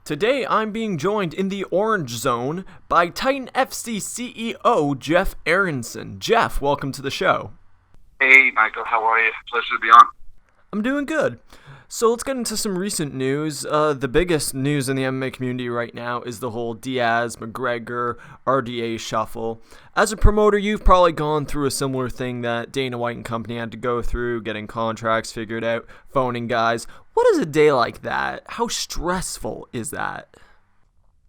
Today I'm being joined in the Orange Zone by Titan FC CEO Jeff Aronson. Jeff, welcome to the show. Hey, Michael, how are you? Pleasure to be on. I'm doing good. So let's get into some recent news. The biggest news in the MMA community right now is the whole Diaz, McGregor, RDA shuffle. As a promoter, you've probably gone through a similar thing that Dana White and company had to go through, getting contracts figured out, phoning guys. What is a day like that? How stressful is that?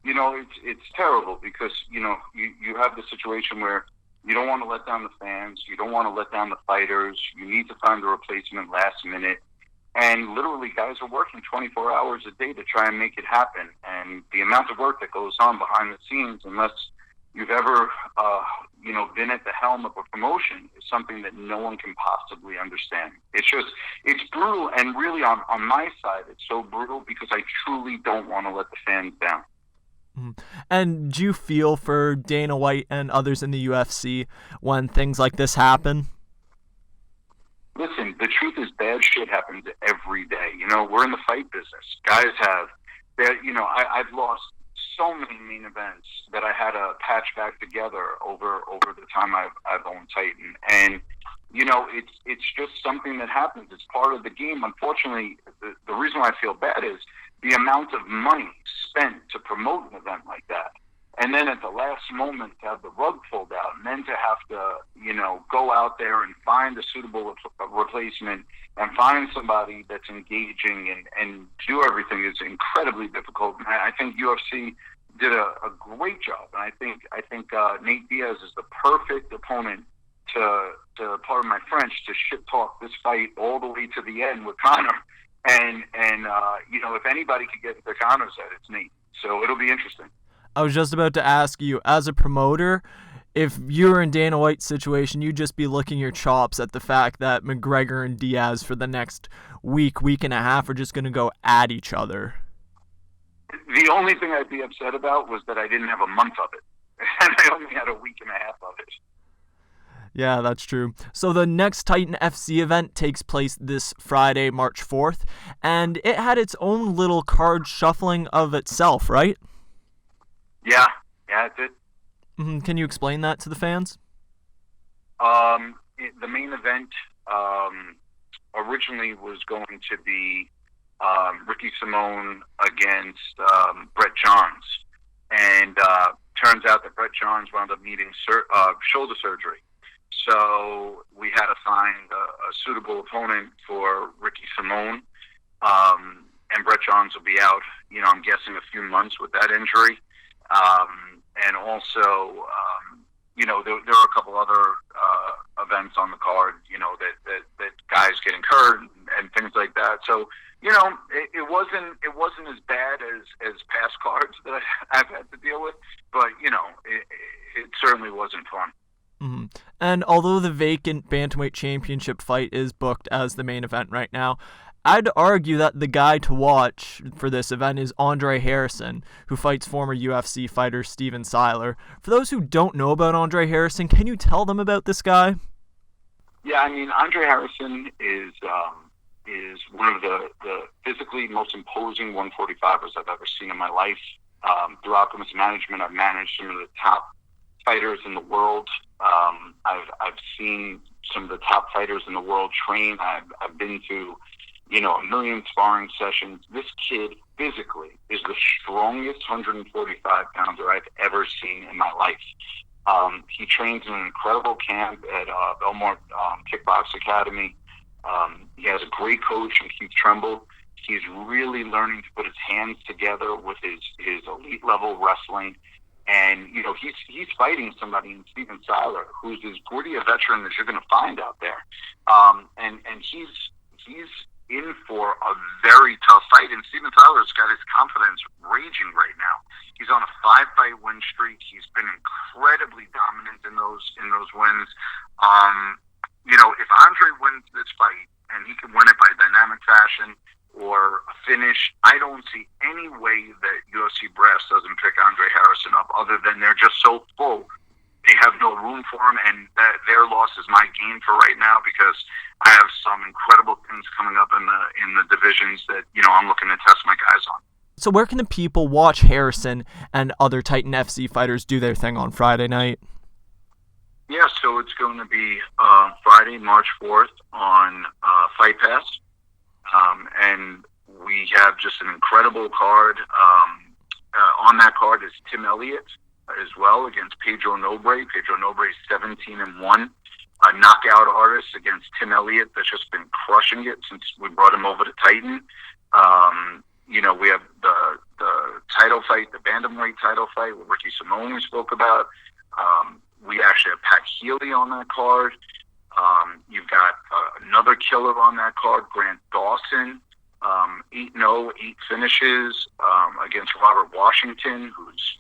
You know, it's terrible because, you have the situation where you don't want to let down the fans, you don't want to let down the fighters, you need to find a replacement last minute. And literally, guys are working 24 hours a day to try and make it happen. And the amount of work that goes on behind the scenes, unless you've ever, been at the helm of a promotion, is something that no one can possibly understand. It's brutal. And really, on my side, it's so brutal because I truly don't want to let the fans down. And do you feel for Dana White and others in the UFC when things like this happen? Listen, the truth is bad shit happens every day. We're in the fight business. Guys I've lost so many main events that I had to patch back together over the time I've owned Titan. And, it's just something that happens. It's part of the game. Unfortunately, the reason why I feel bad is the amount of money spent to promote an event like that. And then at the last moment to have the rug pulled out, and then to have to, go out there and find a suitable replacement and find somebody that's engaging and do everything is incredibly difficult. And I think UFC did a great job. And I think Nate Diaz is the perfect opponent to pardon my French, to shit talk this fight all the way to the end with Conor. And if anybody could get to Conor's head, it's Nate. So it'll be interesting. I was just about to ask you, as a promoter, if you were in Dana White's situation, you'd just be licking your chops at the fact that McGregor and Diaz for the next week and a half are just going to go at each other. The only thing I'd be upset about was that I didn't have a month of it. And I only had a week and a half of it. Yeah, that's true. So the next Titan FC event takes place this Friday, March 4th, and it had its own little card shuffling of itself, right? Yeah, it did. Can you explain that to the fans? The main event originally was going to be Ricky Simone against Brett Johns. And turns out that Brett Johns wound up needing shoulder surgery. So we had to find a suitable opponent for Ricky Simone. And Brett Johns will be out, I'm guessing a few months with that injury. And also, there are a couple other events on the card, that guys getting hurt and things like that. So, it wasn't as bad as past cards that I've had to deal with, but it certainly wasn't fun. Mm-hmm. And although the vacant bantamweight championship fight is booked as the main event right now, I'd argue that the guy to watch for this event is Andre Harrison, who fights former UFC fighter Steven Siler. For those who don't know about Andre Harrison, can you tell them about this guy? Yeah, Andre Harrison is one of the physically most imposing 145ers I've ever seen in my life. Through Alchemist Management, I've managed some of the top fighters in the world. I've seen some of the top fighters in the world train. I've been to a million sparring sessions. This kid physically is the strongest 145-pounder I've ever seen in my life. He trains in an incredible camp at Belmont Kickbox Academy. He has a great coach in Keith Tremble. He's really learning to put his hands together with his elite level wrestling. And, he's fighting somebody in Steven Siler, who's as gritty a veteran as you're going to find out there. And he's in for a very tough fight, and Steven Tyler's got his confidence raging right now. He's on a 5-fight win streak. He's been incredibly dominant in those wins. If Andre wins this fight, and he can win it by dynamic fashion or a finish, I don't see any way that UFC Brass doesn't pick Andre Harrison up, other than they're just so full. They have no room for him, and their loss is my gain for right now, because I have some incredible things coming up in the divisions that I'm looking to test my guys on. So where can the people watch Harrison and other Titan FC fighters do their thing on Friday night? Yeah, so it's going to be Friday, March 4th on Fight Pass. And we have just an incredible card. On that card is Tim Elliott as well against Pedro Nobre. Pedro Nobre is 17-1. A knockout artist against Tim Elliott that's just been crushing it since we brought him over to Titan. We have the title fight, the bantamweight title fight with Ricky Simone we spoke about. We actually have Pat Healy on that card. You've got another killer on that card, Grant Dawson, 8-0, 8 finishes against Robert Washington, who's,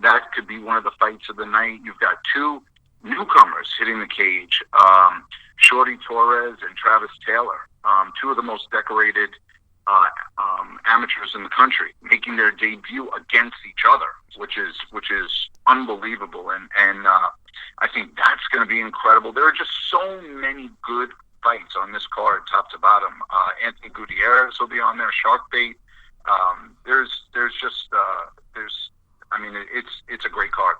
that could be one of the fights of the night. You've got 2 newcomers hitting the cage, Shorty Torres and Travis Taylor, 2 of the most decorated amateurs in the country, making their debut against each other, which is unbelievable. And I think that's going to be incredible. There are just so many good fights on this card, top to bottom. Anthony Gutierrez will be on there. Sharkbait. It's a great card.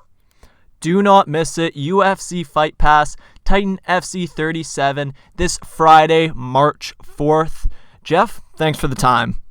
Do not miss it. UFC Fight Pass, Titan FC 37, this Friday, March 4th. Jeff, thanks for the time.